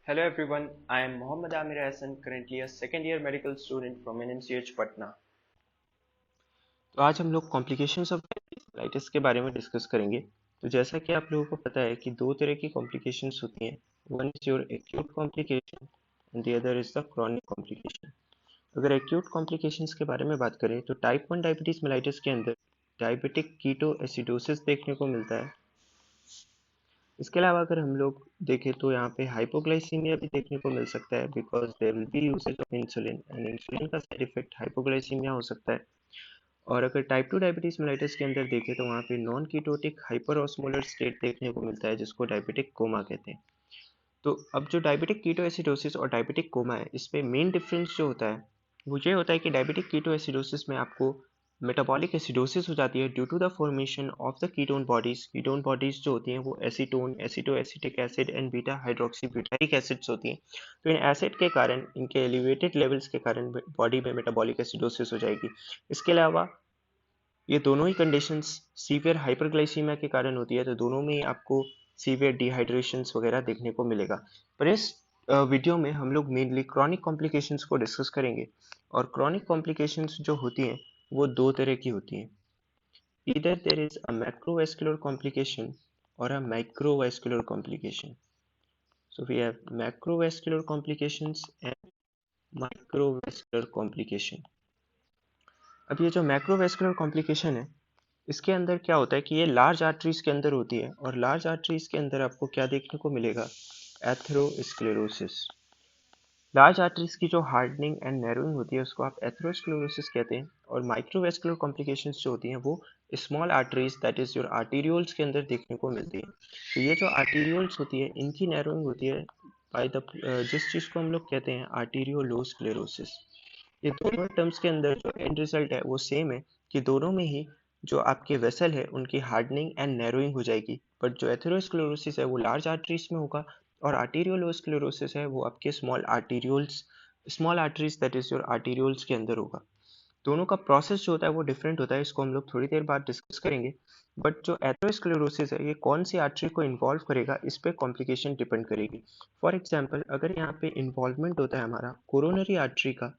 Hello everyone, I am Mohammad Amir Hassan, currently a second year medical student from NMCH Patna. तो आज हम लोग complications of diabetes के बारे में डिस्कस करेंगे। तो जैसा कि आप लोगों को पता है कि दो तरह की कॉम्प्लिकेशंस होती हैं। One is your acute complication and the other is the chronic complication. अगर एक्यूट कॉम्प्लिकेशंस के बारे में बात करें तो टाइप 1 डायबिटीज मेलाइटिस के अंदर डायबिटिक कीटो एसिडोसिस देखने को मिलता है। इसके अलावा अगर हम लोग देखें तो यहाँ पे हाइपोग्लाइसीमिया भी देखने को मिल सकता है because there will be usage of insulin and insulin का साइड इफेक्ट हाइपोग्लाइसीमिया हो सकता है। और अगर टाइप 2 डायबिटीज मेलाइटिस के अंदर देखें तो वहाँ पे non ketotic hyper osmolar state देखने को मिलता है जिसको डायबिटिक कोमा कहते हैं। तो अब जो डायबिटिक कीटो एसिडोसिस और डायबिटिक कोमा है इसमें मेन डिफरेंस जो होता है वो ये होता है कि डायबिटिक कीटो एसिडोसिस में आपको मेटाबॉलिक एसिडोसिस हो जाती है due to the formation of the ketone bodies जो होती हैं वो acetone acetoacetic acid and beta hydroxybutyric acids होती हैं। तो इन एसिड के कारण इनके एलिवेटेड लेवल्स के कारण बॉडी में मेटाबॉलिक एसिडोसिस हो जाएगी। इसके अलावा ये दोनों ही कंडीशंस सीवियर हाइपरग्लाइसीमिया के कारण होती है, तो दोनों में ही आपको सीवियर डिहाइड्रेशंस वगैरह देखने को मिलेगा। पर इस वीडियो में हम लोग मेनली क्रॉनिक कॉम्प्लिकेशंस को डिस्कस करेंगे। और क्रॉनिक कॉम्प्लिकेशंस जो होती हैं वो दो तरह की होती हैं। Either there is a macrovascular complication और a microvascular complication. So we have macrovascular complications and microvascular complication. अब ये जो मैक्रोवैस्कुलर कॉम्प्लिकेशन है इसके अंदर क्या होता है कि ये लार्ज आर्टरीज के अंदर होती है और लार्ज आर्टरीज के अंदर आपको क्या देखने को मिलेगा, एथेरोस्क्लेरोसिस। लार्ज आर्टरीज की जो हार्डनिंग एंड नैरोइंग होती है उसको आप एथेरोस्क्लेरोसिस कहते हैं। और माइक्रोवेस्कुलर कॉम्प्लिकेशंस जो होती हैं वो small arteries that is your arterioles के अंदर देखने को मिलती है। तो ये जो आर्टीरियोल्स होती है इनकी नैरोइंग होती है बाय द जिस चीज़ को हम लोग कहते हैं आर्टीरियोलोस्क्लेरोसिस। ये दोनों टर्म्स के अंदर जो एंड रिजल्ट है वो सेम है कि दोनों में ही जो आपके वेसल है उनकी हार्डनिंग एंड नैरोइंग हो जाएगी। बट जो एथेरोस्क्लेरोसिस है वो लार्ज आर्टरीज में होगा और आर्टीरियोलोस्क्लेरोसिस है वो आपके small arteries that is your arterioles के अंदर होगा। दोनों का प्रोसेस जो होता है वो डिफरेंट होता है, इसको हम लोग थोड़ी देर बाद डिस्कस करेंगे। बट जो एथेरोस्क्लेरोसिस है ये कौन सी आर्टरी को इन्वॉल्व करेगा इस पे कॉम्प्लिकेशन डिपेंड करेगी। फॉर एग्जांपल अगर यहाँ पे इन्वॉल्वमेंट होता है हमारा कोरोनरी आर्टरी का,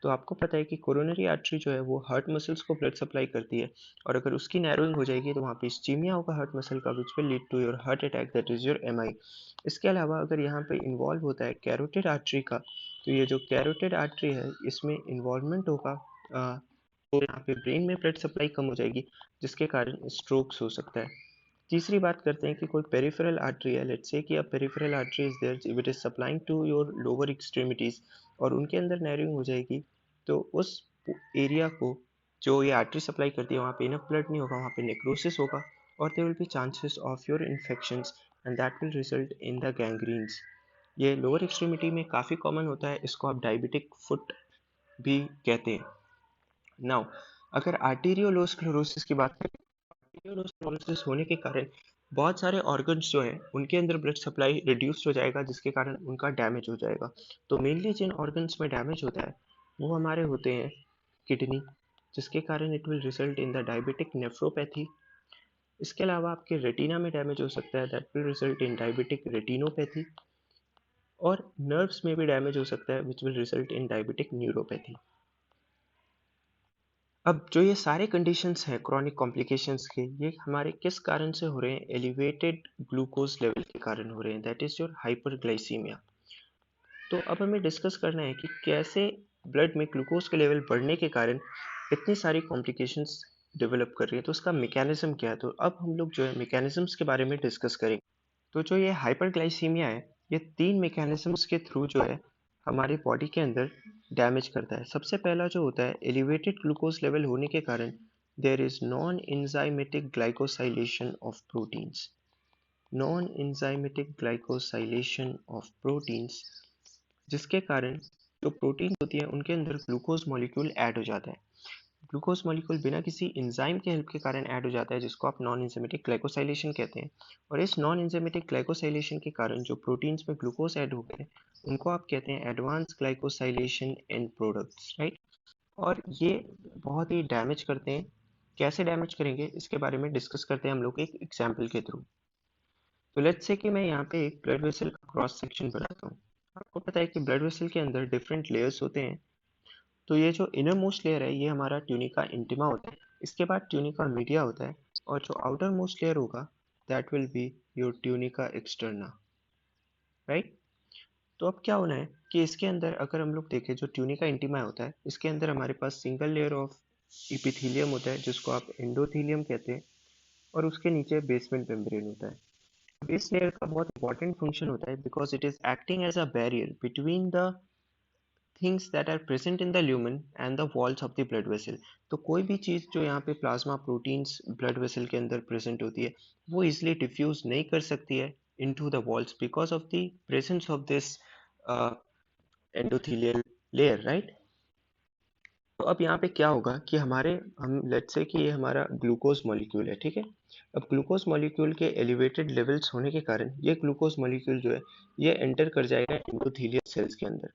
तो आपको पता है कि कोरोनरी आर्टरी जो है वो हार्ट मसल्स को ब्लड सप्लाई करती है। और अगर उसकी नैरोइंग हो जाएगी तो वहाँ पे इस्चीमिया होगा हार्ट मसल का which will lead to your heart attack that is your MI. इसके अलावा अगर यहाँ पे इन्वॉल्व होता है कैरोटिड आर्टरी का, तो ये जो कैरोटिड आर्टरी है इसमें इन्वॉल्वमेंट होगा तो यहाँ पे ब्रेन में ब्लड सप्लाई कम हो जाएगी जिसके कारण स्ट्रोक्स हो सकता है। तीसरी बात करते हैं कि कोई पेरिफेरल आर्टरी है, लेट्स से कि a peripheral artery is there if it is supplying to your lower extremities और उनके अंदर नैरोइंग हो जाएगी, तो उस एरिया को जो ये आर्टरी सप्लाई करती है वहाँ पे इनफ ब्लड नहीं होगा, वहाँ पे नेक्रोसिस होगा और there will be chances of your infections and that will result in the gangrenes. ये लोअर एक्सट्रीमिटी में काफ़ी कॉमन होता है, इसको आप डायबिटिक फुट भी कहते हैं। नाउ अगर आर्टीरियोलोस्क्लेरोसिस की बात करें, आर्टीरियोलोस्क्लेरोसिस होने के कारण बहुत सारे ऑर्गन्स जो है उनके अंदर ब्लड सप्लाई रिड्यूस हो जाएगा जिसके कारण उनका डैमेज हो जाएगा। तो मेनली जिन ऑर्गन्स में डैमेज होता है वो हमारे होते हैं किडनी, जिसके कारण it will result in the diabetic nephropathy. इसके अलावा आपके रेटिना में डैमेज हो सकता है that will result in diabetic retinopathy. और नर्व्स में भी डैमेज हो सकता है which will result in diabetic neuropathy. अब जो ये सारे कंडीशंस हैं क्रॉनिक कॉम्प्लिकेशंस के, ये हमारे किस कारण से हो रहे हैं, एलिवेटेड ग्लूकोज लेवल के कारण हो रहे हैं दैट इज योर हाइपरग्लाइसीमिया। तो अब हमें डिस्कस करना है कि कैसे ब्लड में ग्लूकोज के लेवल बढ़ने के कारण इतनी सारी कॉम्प्लिकेशंस डेवलप कर रही है, तो उसका मैकेनिज्म क्या है। तो अब हम लोग जो है मैकेनिज्म्स के बारे में डिस्कस करेंगे। तो जो ये हाइपरग्लाइसीमिया है ये तीन मैकेनिज्म्स के थ्रू जो है हमारी बॉडी के अंदर डैमेज करता है। सबसे पहला जो होता है एलिवेटेड ग्लूकोज लेवल होने के कारण there is non enzymatic glycosylation of proteins. Non enzymatic glycosylation of proteins जिसके कारण जो प्रोटीन होती है उनके अंदर ग्लूकोज मॉलिक्यूल ऐड हो जाता है। ग्लूकोज मॉलिक्यूल बिना किसी एंजाइम के हेल्प के कारण ऐड हो जाता है जिसको आप नॉन एंजाइमेटिक ग्लाइकोसाइलेशन कहते हैं। और इस नॉन एंजाइमेटिक ग्लाइकोसाइलेशन के कारण जो प्रोटीन्स में ग्लूकोज ऐड हो गए उनको आप कहते हैं advance glycosylation and products, right. और ये बहुत ही डैमेज करते हैं। कैसे डैमेज करेंगे इसके बारे में डिस्कस करते हैं हम लोग एक एग्जाम्पल के थ्रू। तो लेट्स से कि मैं यहाँ पे एक ब्लड वेसल का क्रॉस सेक्शन बनाता हूँ। आपको पता है कि ब्लड वेसल के अंदर डिफरेंट लेयर्स होते हैं। तो ये जो इनर मोस्ट लेयर है ये हमारा ट्यूनिका इंटिमा होता है, इसके बाद ट्यूनिका मीडिया होता है, और जो आउटर मोस्ट लेयर होगा that will be your tunica externa, right. तो अब क्या होना है कि इसके अंदर अगर हम लोग देखें, जो ट्यूनिका इंटिमा होता है इसके अंदर हमारे पास सिंगल लेयर ऑफ इपिथीलियम होता है जिसको आप एंडोथीलियम कहते हैं, और उसके नीचे बेसमेंट मेम्ब्रेन होता है। बेस लेयर का बहुत इंपॉर्टेंट फंक्शन होता है because it is acting as a barrier between the things that are present in the lumen and the walls of the blood vessel. तो कोई भी चीज़ जो यहाँ पे प्लाज्मा प्रोटीन्स ब्लड वेसल के अंदर प्रेजेंट होती है वो इजिली डिफ्यूज नहीं कर सकती है into the walls because of the presence of this endothelial layer, right. तो अब यहाँ पे क्या होगा कि हम लेट्स से कि ये हमारा ग्लूकोज मॉलिक्यूल है, ठीक है। अब ग्लूकोज मॉलिक्यूल के एलिवेटेड लेवल्स होने के कारण ये ग्लूकोज मॉलिक्यूल जो है ये एंटर कर जाएगा एंडोथेलियल सेल्स के अंदर।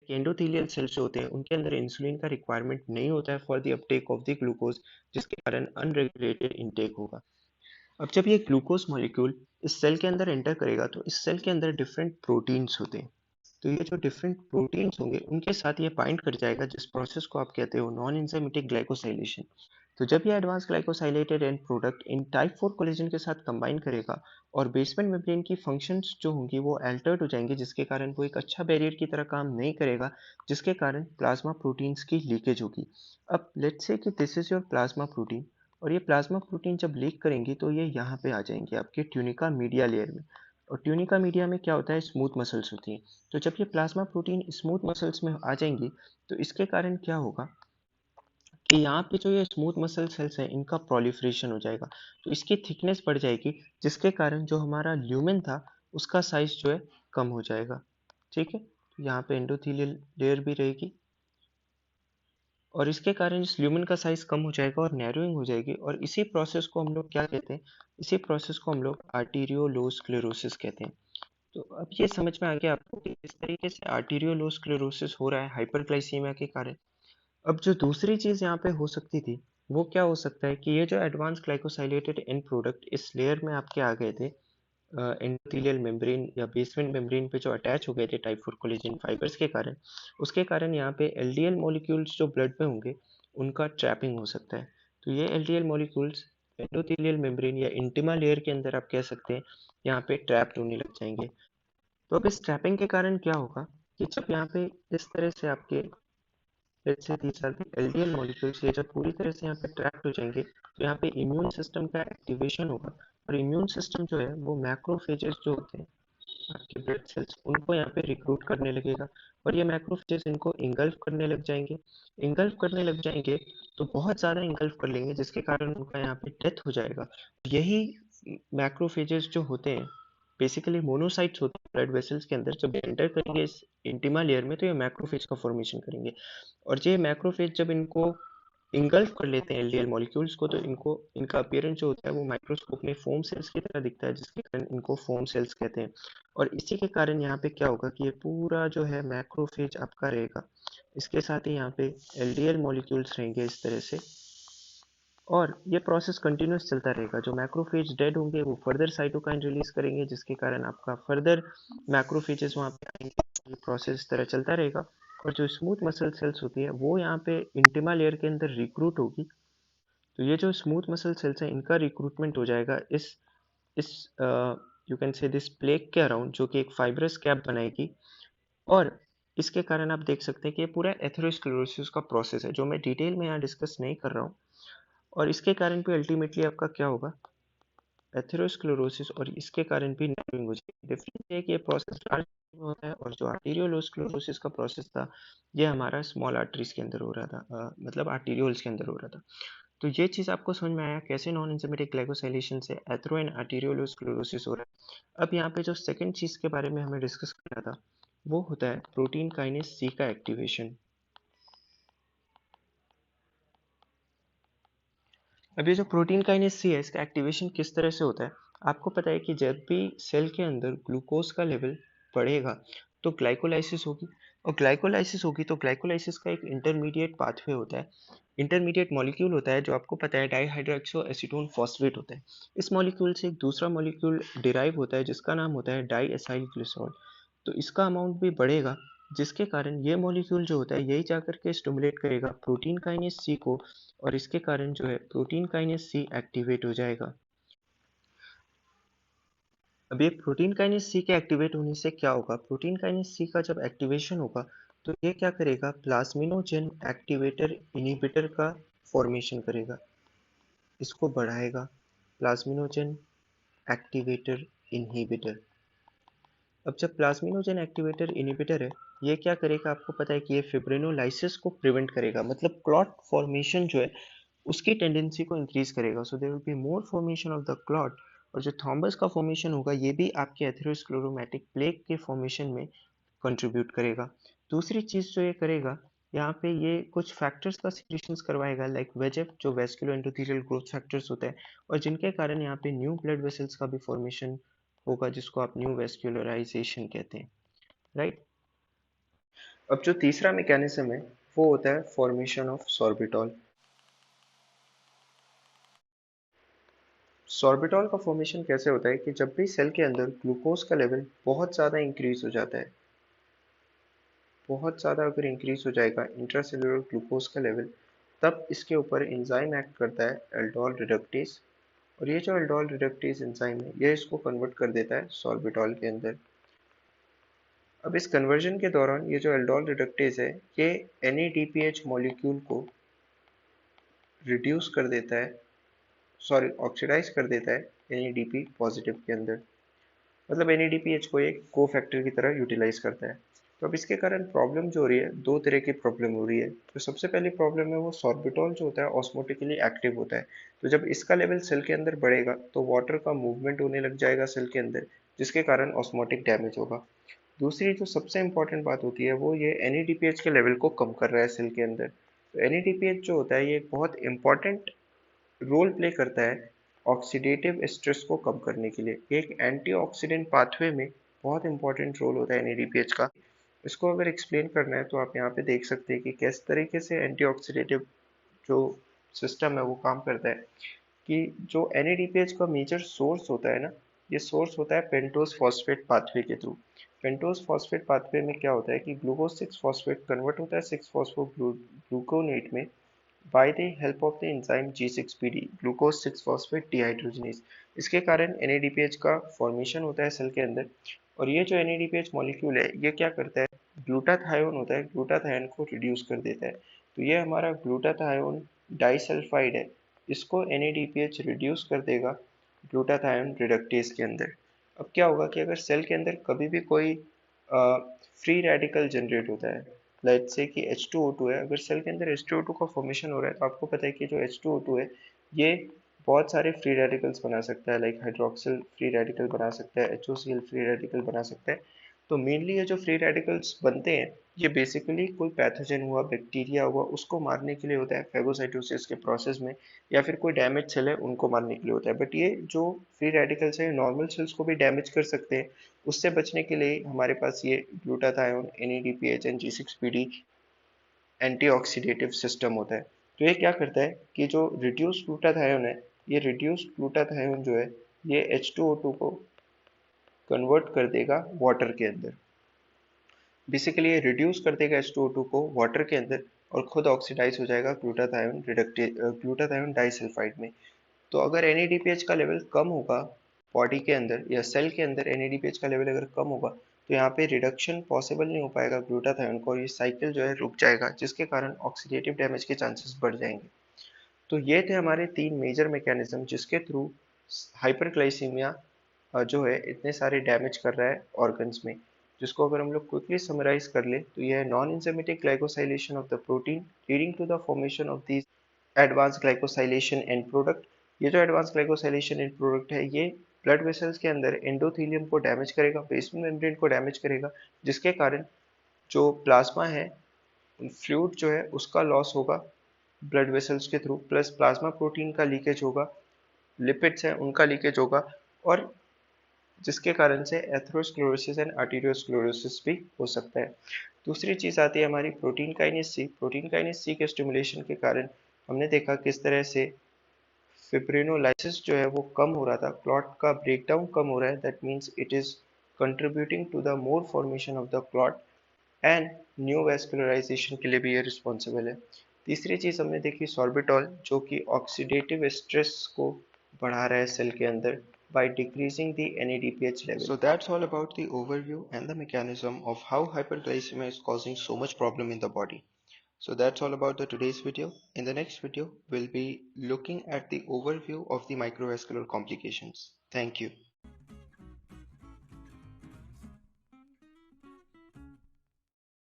एंडोथेलियल सेल्स जो होते हैं उनके अंदर इंसुलिन का रिक्वायरमेंट नहीं होता है for the Uptake of the glucose, जिसके कारण अनरेगुलेटेड इनटेक होगा। अब जब ये ग्लूकोज मॉलिक्यूल इस सेल के अंदर एंटर करेगा तो इस सेल के अंदर डिफरेंट प्रोटीन्स होते हैं। तो ये जो डिफरेंट प्रोटीन्स होंगे उनके साथ ये बाइंड कर जाएगा, जिस प्रोसेस को आप कहते हो नॉन एंजाइमेटिक ग्लाइकोसाइलेशन। तो जब ये advance glycosylated and product in type 4 collagen के साथ कंबाइन करेगा और बेसमेंट मेम्ब्रेन की फंक्शंस जो होंगी वो अल्टर्ड हो जाएंगे, जिसके कारण वो एक अच्छा बैरियर की तरह काम नहीं करेगा, जिसके कारण प्लाज्मा प्रोटीन्स की लीकेज होगी। अब लेट्स से कि this is your plasma protein, और ये प्लाज्मा प्रोटीन जब लीक करेंगी तो ये यहाँ पे आ जाएंगे आपके ट्यूनिका मीडिया लेयर में। और ट्यूनिका मीडिया में क्या होता है, स्मूथ मसल्स होती हैं। तो जब ये प्लाज्मा प्रोटीन स्मूथ मसल्स में आ जाएंगी तो इसके कारण क्या होगा कि यहाँ पे जो ये स्मूथ मसल सेल्स हैं इनका प्रोलिफरेशन हो जाएगा, तो इसकी थिकनेस बढ़ जाएगी, जिसके कारण जो हमारा ल्यूमेन था उसका साइज जो है कम हो जाएगा, ठीक है। तो यहाँ पे एंडोथेलियल लेयर भी रहेगी और इसके कारण इस ल्यूमेन का साइज कम हो जाएगा और नैरोइंग हो जाएगी, और इसी प्रोसेस को हम लोग क्या कहते हैं, इसी प्रोसेस को हम लोग आर्टीरियोलोस्क्लेरोसिस कहते हैं। तो अब ये समझ में आ गया आपको कि किस तरीके से आर्टीरियोलोस्क्लेरोसिस हो रहा है हाइपरग्लाइसीमिया के कारण। अब जो दूसरी चीज यहाँ पे हो सकती थी वो क्या हो सकता है कि ये जो एडवांस ग्लाइकोसाइलेटेड एंड प्रोडक्ट इस लेयर में आपके आ गए थे एंडोथेलियल मेम्ब्रेन या बेसमेंट मेम्ब्रेन पे जो अटैच हो गए थे टाइप 4 कोलेजन फाइबर्स के कारण, उसके कारण यहाँ पे एलडीएल मॉलिक्यूल्स जो ब्लड में होंगे उनका ट्रैपिंग हो सकता है। तो ये एलडीएल मॉलिक्यूल्स एंडोथेलियल मेम्ब्रेन या इंटिमा लेयर के अंदर आप कह सकते हैं यहाँ पे ट्रैप्ड होने लग जाएंगे। तो अब इस ट्रैपिंग के कारण क्या होगा कि जब यहाँ पे इस तरह से आपके लेट्स से 3 साल के एलडीएल मॉलिक्यूल्स ये जब पूरी तरह से यहाँ पे ट्रैप्ड हो जाएंगे तो यहाँ पे इम्यून सिस्टम का एक्टिवेशन होगा, और इम्यून सिस्टम जो है वो मैक्रोफेजेस जो होते हैं आपके ब्लड सेल्स उनको यहाँ पे रिक्रूट करने लगेगा, और ये मैक्रोफेजेस इनको इंगल्फ करने लग जाएंगे। इंगल्फ करने लग जाएंगे तो बहुत ज़्यादा इंगल्फ कर लेंगे, जिसके कारण उनका यहाँ पे डेथ हो जाएगा। यही मैक्रोफेजेस जो होते हैं बेसिकली मोनोसाइट्स होते हैं ब्लड वेसल्स के अंदर, जब एंटर करेंगे इस इंटिमा लेयर में तो ये मैक्रोफेज का फॉर्मेशन करेंगे। और ये मैक्रोफेज जब इनको इंगल्फ कर लेते हैं एलडीएल मॉलिक्यूल्स को तो इनको इनका अपीयरेंस जो होता है वो माइक्रोस्कोप में फोम सेल्स की तरह दिखता है, जिसके कारण इनको फोम सेल्स कहते हैं। और इसी के कारण यहाँ पे क्या होगा कि ये पूरा जो है मैक्रोफेज आपका रहेगा, इसके साथ ही यहाँ पे एलडीएल मॉलिक्यूल्स रहेंगे इस तरह से, और ये प्रोसेस कंटिन्यूस चलता रहेगा। जो मैक्रोफेज डेड होंगे वो फर्दर साइटोकाइन रिलीज करेंगे, जिसके कारण आपका फर्दर मैक्रोफेजेस वहाँ पे आएंगे, ये प्रोसेस इस तरह चलता रहेगा। और जो स्मूथ मसल सेल्स होती है वो यहाँ पे इंटिमा लेयर के अंदर रिक्रूट होगी। तो ये जो स्मूथ मसल सेल्स हैं इनका रिक्रूटमेंट हो जाएगा इस you can say this plaque के अराउंड, जो कि एक फाइब्रस कैप बनाएगी। और इसके कारण आप देख सकते हैं कि ये पूरा एथेरोस्क्लेरोसिस का प्रोसेस है जो मैं डिटेल में यहाँ डिस्कस नहीं कर रहा हूँ। और इसके कारण भी अल्टीमेटली आपका क्या होगा, एथेरोस्क्लेरोसिस, और इसके कारण भी नर्विंग हो जाएगी। डिफरेंस ये है कि ये प्रोसेस लार्ज में होता है, और जो आर्टीरियोलोस्क्लेरोसिस का प्रोसेस था ये हमारा स्मॉल आर्टरीज के अंदर हो रहा था, मतलब आर्टीरियोल्स के अंदर हो रहा था। तो ये चीज़ आपको समझ में आया कैसे नॉन एंजाइमेटिक ग्लाइकोसाइलेशन से एथेरो एंड आर्टीरियोलोस्क्लेरोसिस हो रहा है। अब यहाँ पे जो सेकंड चीज़ के बारे में हमें डिस्कस करना था वो होता है प्रोटीन काइनेस सी का एक्टिवेशन। अब ये जो प्रोटीन काइनेस सी है इसका एक्टिवेशन किस तरह से होता है, आपको पता है कि जब भी सेल के अंदर ग्लूकोज का लेवल बढ़ेगा तो ग्लाइकोलाइसिस होगी, और ग्लाइकोलाइसिस होगी तो ग्लाइकोलाइसिस का एक इंटरमीडिएट पाथवे होता है, इंटरमीडिएट मॉलिक्यूल होता है जो आपको पता है डाईहाइड्रोक्सो एसीटोन फॉस्फेट होता है। इस मॉलिक्यूल से एक दूसरा मॉलिक्यूल डिराइव होता है जिसका नाम होता है डाई एसाइल ग्लिसरॉल। तो इसका अमाउंट भी बढ़ेगा, जिसके कारण ये मॉलिक्यूल जो होता है यही जाकर के स्टिमुलेट करेगा प्रोटीन काइनेज सी को, और इसके कारण जो है प्रोटीन काइनेज सी एक्टिवेट हो जाएगा। अब ये प्रोटीन काइनेज सी के एक्टिवेट होने से क्या होगा, प्रोटीन काइनेज सी का जब एक्टिवेशन होगा तो ये क्या करेगा, प्लाज्मिनोजेन एक्टिवेटर इनहिबिटर का फॉर्मेशन करेगा, इसको बढ़ाएगा, प्लाज्मिनोजेन एक्टिवेटर इनहिबिटर। अब जब प्लाज्मिनोजेन एक्टिवेटर इनहिबिटर है, ये क्या करेगा, आपको पता है कि ये फिब्रिनोलाइसिस को प्रिवेंट करेगा, मतलब क्लॉट फॉर्मेशन जो है उसकी टेंडेंसी को इंक्रीज करेगा। So there will be more formation of the clot, और जो थॉम्बस का फॉर्मेशन होगा ये भी आपके एथेरोस्क्लेरोमैटिक प्लेग के फॉर्मेशन में कंट्रीब्यूट करेगा। दूसरी चीज जो ये करेगा, यहाँ पे ये कुछ फैक्टर्स का सिक्रीशंस करवाएगा लाइक वेजेफ, जो वेस्कुलर एंडोथेलियल ग्रोथ फैक्टर्स होते हैं, और जिनके कारण यहाँ पे न्यू ब्लड वेसल्स का भी फॉर्मेशन होगा जिसको आप न्यू वेस्कुलराइजेशन कहते हैं, राइट। अब जो तीसरा मैकेनिज्म है वो होता है फॉर्मेशन ऑफ सॉर्बिटॉल। सॉर्बिटॉल का फॉर्मेशन कैसे होता है कि जब भी सेल के अंदर ग्लूकोज का लेवल बहुत ज़्यादा इंक्रीज हो जाता है, बहुत ज़्यादा अगर इंक्रीज हो जाएगा इंट्रासेलुलर ग्लूकोज का लेवल, तब इसके ऊपर एंजाइम एक्ट करता है एल्डोल रिडक्टेज, और ये जो एल्डोल रिडक्टेज एंजाइम है ये इसको कन्वर्ट कर देता है सॉर्बिटॉल के अंदर। अब इस कन्वर्जन के दौरान ये जो एल्डोल रिडक्टेज है ये NADPH मॉलिक्यूल को रिड्यूस कर देता है, सॉरी ऑक्सीडाइज कर देता है NADP पॉजिटिव के अंदर, मतलब NADPH को एक को फैक्टर की तरह यूटिलाइज करता है। तो अब इसके कारण प्रॉब्लम जो हो रही है, दो तरह की प्रॉब्लम हो रही है। तो सबसे पहली प्रॉब्लम है वो सॉर्बिटॉल जो होता है ऑस्मोटिकली एक्टिव होता है, तो जब इसका लेवल सेल के अंदर बढ़ेगा तो वाटर का मूवमेंट होने लग जाएगा सेल के अंदर, जिसके कारण ऑस्मोटिक डैमेज होगा। दूसरी जो सबसे इंपॉर्टेंट बात होती है वो ये NADPH के लेवल को कम कर रहा है सेल के अंदर। तो NADPH जो होता है ये एक बहुत इंपॉर्टेंट रोल प्ले करता है ऑक्सीडेटिव स्ट्रेस को कम करने के लिए, एक एंटीऑक्सीडेंट पाथवे में बहुत इंपॉर्टेंट रोल होता है NADPH का। इसको अगर एक्सप्लेन करना है तो आप यहाँ पे देख सकते हैं कि किस तरीके से एंटीऑक्सीडेटिव जो सिस्टम है वो काम करता है, कि जो NADPH का मेजर सोर्स होता है ना, ये सोर्स होता है पेंटोज फॉस्फेट पाथवे के थ्रू। पेंटोज फॉस्फेट पाथवे में क्या होता है कि ग्लूकोज 6 फॉस्फेट कन्वर्ट होता है 6 फॉस्फो ग्लूकोनेट में by the help of the enzyme G6PD, glucose 6-phosphate dehydrogenase। इसके कारण NADPH का फॉर्मेशन होता है सेल के अंदर, और ये जो NADPH मॉलिक्यूल है ये क्या करता है, ग्लूटाथायोन होता है, ग्लूटाथायोन को रिड्यूस कर देता है। तो ये हमारा ग्लूटाथायोन डाइसल्फाइड है, इसको NADPH रिड्यूस कर देगा ग्लूटाथायोन रिडक्टेज के अंदर। अब क्या होगा कि अगर सेल के अंदर कभी भी कोई फ्री रेडिकल जनरेट होता है, लेट्स से कि H2O2 है, अगर सेल के अंदर H2O2 का फॉर्मेशन हो रहा है तो आपको पता है कि जो H2O2 है ये बहुत सारे फ्री रेडिकल्स बना सकता है, लाइक हाइड्रोक्सिल फ्री रेडिकल बना सकता है, HOCl फ्री रेडिकल बना सकता है। तो मेनली ये जो फ्री रेडिकल्स बनते हैं ये बेसिकली कोई पैथोजन हुआ, बैक्टीरिया हुआ, उसको मारने के लिए होता है फेगोसाइटोसिस के प्रोसेस में, या फिर कोई डैमेज सेल है उनको मारने के लिए होता है। बट ये जो फ्री रेडिकल्स है नॉर्मल सेल्स को भी डैमेज कर सकते हैं। उससे बचने के लिए हमारे पास ये glutathione NADPH and G6PD antioxidative system होता है। तो ये क्या करता है कि जो रिड्यूस ग्लूटाथायोन है, ये रिड्यूस ग्लूटाथायोन जो है ये H2O2 को कन्वर्ट कर देगा वाटर के अंदर। बेसिकली ये रिड्यूस कर देगा H2O2 को वाटर के अंदर, और खुद ऑक्सीडाइज हो जाएगा ग्लूटाथायोन डाइसल्फाइड में। तो अगर NADPH का लेवल कम होगा बॉडी के अंदर या सेल के अंदर, NADPH का लेवल अगर कम होगा तो यहाँ पे रिडक्शन पॉसिबल नहीं हो पाएगा ग्लूटाथायोन को, और ये साइकिल जो है रुक जाएगा, जिसके कारण ऑक्सीडेटिव डैमेज के चांसेस बढ़ जाएंगे। तो ये थे हमारे तीन मेजर मैकेनिज्म जिसके थ्रू हाइपरग्लाइसीमिया जो है इतने सारे डैमेज कर रहा है ऑर्गन्स में, जिसको अगर हम लोग क्विकली समराइज कर ले तो यह है non enzymatic glycosylation of the protein leading to the formation of these advance glycosylation end product. ये जो एडवांस ग्लाइकोसाइलेशन एंड प्रोडक्ट है ये ब्लड वेसल्स के अंदर एंडोथेलियम को डैमेज करेगा, बेसमेंट मेम्ब्रेन को डैमेज करेगा, जिसके कारण जो प्लाज्मा है, फ्लूइड जो है उसका लॉस होगा ब्लड वेसल्स के थ्रू, प्लस प्लाज्मा प्रोटीन का लीकेज होगा, लिपिड्स हैं उनका लीकेज होगा, और जिसके कारण से एथेरोस्क्लेरोसिस एंड आर्टेरियोस्क्लेरोसिस भी हो सकता है। दूसरी चीज़ आती है हमारी protein kinase C. Protein kinase C के स्टिमुलेशन के कारण हमने देखा किस तरह से फिब्रिनोलाइसिस जो है वो कम हो रहा था, क्लॉट का ब्रेकडाउन कम हो रहा है, that means it is contributing to the more formation of the clot and new vascularisation के लिए भी ये रिस्पॉन्सिबल है। तीसरी चीज हमने देखी सॉर्बिटॉल, जो कि ऑक्सीडेटिव स्ट्रेस को बढ़ा रहा है सेल के अंदर by decreasing the NADPH level. So that's all about the overview and the mechanism of how hyperglycemia is causing so much problem in the body. So that's all about the today's video. In the next video, we'll be looking at the overview of the microvascular complications. Thank you.